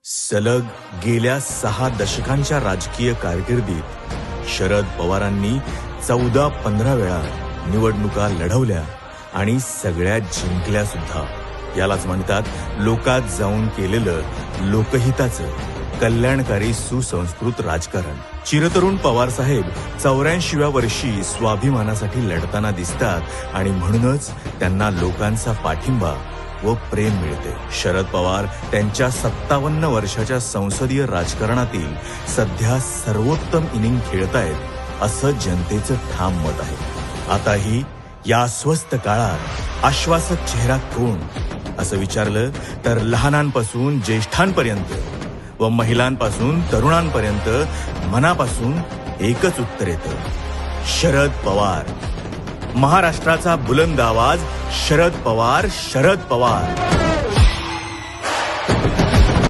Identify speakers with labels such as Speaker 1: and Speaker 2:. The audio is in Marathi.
Speaker 1: सलग गेल्या 6 दशकांच्या राजकीय कारकिर्दीत शरद पवारांनी 14-15 वेळा निवडणुका लढवल्या आणि सगळ्या जिंकल्या सुद्धा. यालाच म्हणतात लोकात जाऊन केलेलं लोकहिताचं कल्याणकारी सुसंस्कृत राजकारण. चिरतरुण पवार साहेब 84व्या वर्षी स्वाभिमानासाठी लढताना दिसतात आणि म्हणूनच त्यांना लोकांचा पाठिंबा व प्रेम मिळते. शरद पवार त्यांच्या 57 वर्षाच्या संसदीय राजकारणातील सध्या सर्वोत्तम इनिंग खेळतायत असं जनतेचं ठाम मत आहे. आताही या अस्वस्थ काळात आश्वासक चेहरा कोण असं विचारलं तर लहानांपासून ज्येष्ठांपर्यंत व महिलांपासून तरुणांपर्यंत मनापासून एकच उत्तर येतं, शरद पवार. महाराष्ट्राचा बुलंद आवाज, शरद पवार, शरद पवार.